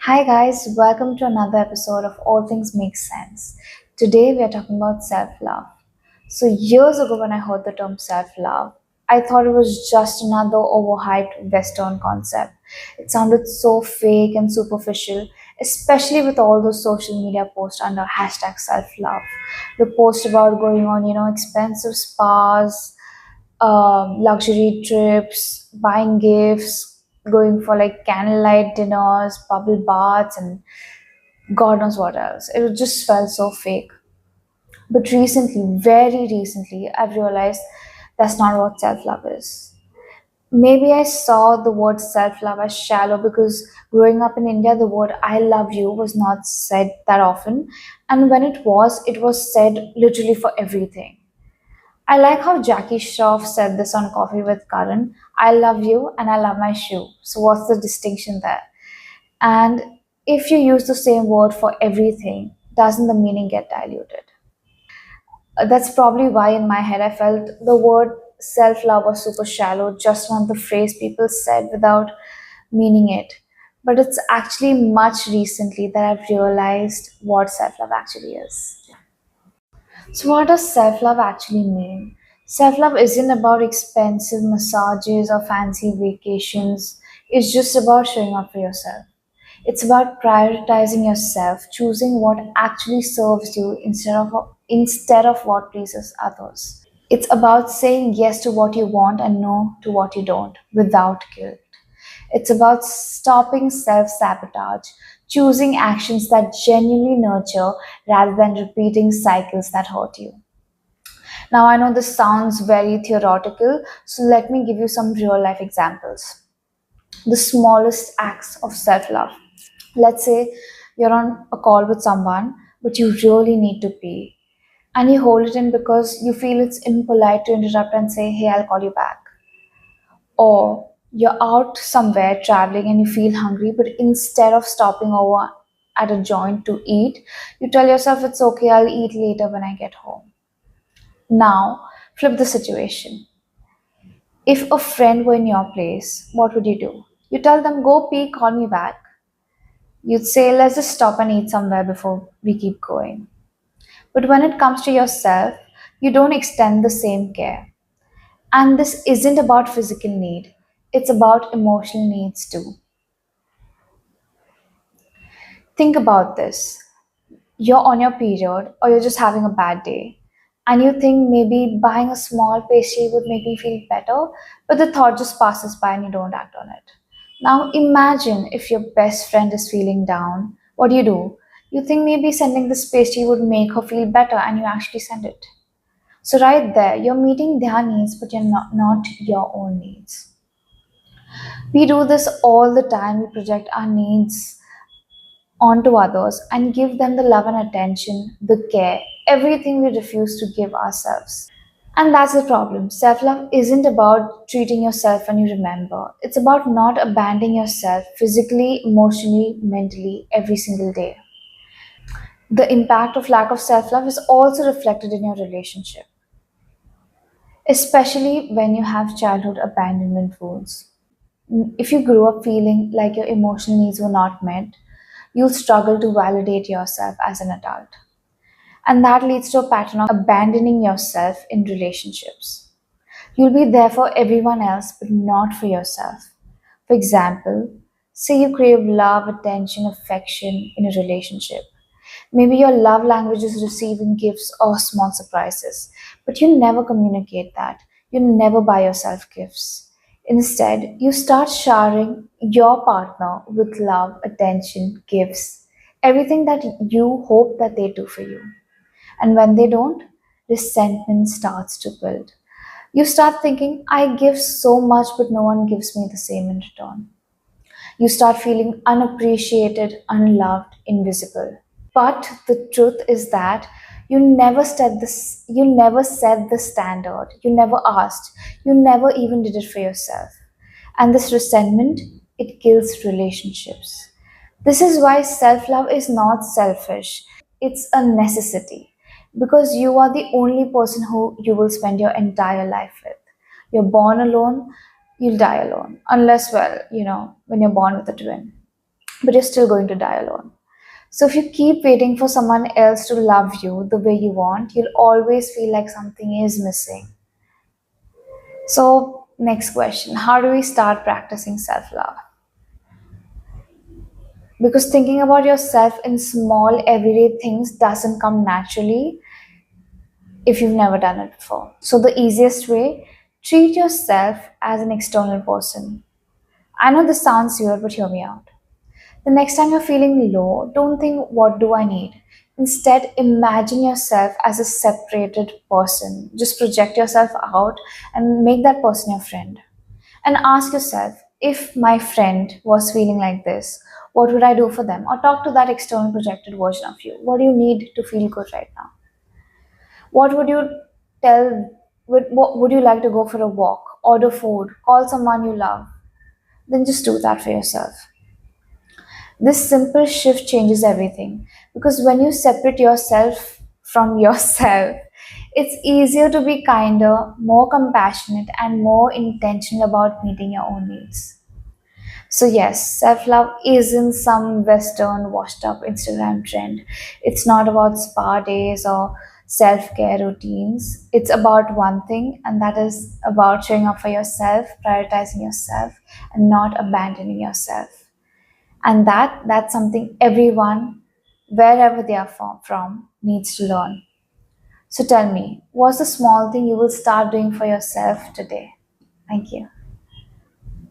Hi guys, welcome to another episode of All Things Make Sense. Today we are talking about self-love. So years ago when I heard the term self-love, I thought it was just another overhyped Western concept. It sounded so fake and superficial, especially with all those social media posts under hashtag self-love. The post about going on, expensive spas, luxury trips, buying gifts, going for like candlelight dinners, bubble baths, and God knows what else. It just felt so fake. But recently, very recently, I've realized that's not what self love is. Maybe I saw the word self love as shallow because growing up in India, the word I love you was not said that often. And when it was said literally for everything. I like how Jackie Shroff said this on Coffee with Karan. I love you and I love my shoe. So what's the distinction there? And if you use the same word for everything, doesn't the meaning get diluted? That's probably why in my head I felt the word self-love was super shallow, just one of the phrase people said without meaning it. But it's actually much recently that I've realized what self-love actually is. So, what does self love actually mean? Self love isn't about expensive massages or fancy vacations, it's just about showing up for yourself. It's about prioritizing yourself, choosing what actually serves you instead of what pleases others. It's about saying yes to what you want and no to what you don't without guilt. It's about stopping self sabotage, choosing actions that genuinely nurture rather than repeating cycles that hurt you. Now, I know this sounds very theoretical, so let me give you some real life examples. The smallest acts of self love. Let's say you're on a call with someone, but you really need to pee, and you hold it in because you feel it's impolite to interrupt and say, "Hey, I'll call you back." Or you're out somewhere traveling and you feel hungry, but instead of stopping over at a joint to eat, you tell yourself it's okay, I'll eat later when I get home. Now, flip the situation. If a friend were in your place, what would you do? You tell them, go pee, call me back. You'd say, let's just stop and eat somewhere before we keep going. But when it comes to yourself, you don't extend the same care. And this isn't about physical need, it's about emotional needs too. Think about this. You're on your period or you're just having a bad day, and you think maybe buying a small pastry would make me feel better, but the thought just passes by and you don't act on it. Now imagine if your best friend is feeling down. What do? You think maybe sending this pastry would make her feel better and you actually send it. So right there, you're meeting their needs, but you're not your own needs. We do this all the time. We project our needs onto others and give them the love and attention, the care, everything we refuse to give ourselves. And that's the problem. Self love isn't about treating yourself when you remember, it's about not abandoning yourself physically, emotionally, mentally every single day. The impact of lack of self love is also reflected in your relationship, especially when you have childhood abandonment wounds. If you grew up feeling like your emotional needs were not met, you'll struggle to validate yourself as an adult. And that leads to a pattern of abandoning yourself in relationships. You'll be there for everyone else, but not for yourself. For example, say you crave love, attention, affection in a relationship. Maybe your love language is receiving gifts or small surprises, but you never communicate that. You never buy yourself gifts. Instead, you start showering your partner with love, attention, gifts, everything that you hope that they do for you. And when they don't, resentment starts to build. You start thinking, I give so much, but no one gives me the same in return. You start feeling unappreciated, unloved, invisible. But the truth is that you never set the standard. You never asked. You never even did it for yourself. And this resentment, it kills relationships. This is why self-love is not selfish. It's a necessity because you are the only person who you will spend your entire life with. You're born alone, you'll die alone. Unless, well, when you're born with a twin. but you're still going to die alone. So if you keep waiting for someone else to love you the way you want, you'll always feel like something is missing. So, next question, how do we start practicing self love? Because thinking about yourself in small, everyday things doesn't come naturally if you've never done it before. So, the easiest way, treat yourself as an external person. I know this sounds weird, but hear me out. The next time you're feeling low, don't think, what do I need? Instead, imagine yourself as a separated person. Just project yourself out and make that person your friend. And ask yourself, if my friend was feeling like this, what would I do for them? Or talk to that external projected version of you. What do you need to feel good right now? What would you tell? What would you like to go for a walk, order food, call someone you love? Then just do that for yourself. This simple shift changes everything because when you separate yourself from yourself, it's easier to be kinder, more compassionate, and more intentional about meeting your own needs. So, yes, self love isn't some Western washed up Instagram trend. It's not about spa days or self care routines. It's about one thing, and that is about showing up for yourself, prioritizing yourself, and not abandoning yourself. And that's something everyone, wherever they are from, needs to learn. So, tell me, what's the small thing you will start doing for yourself today? Thank you.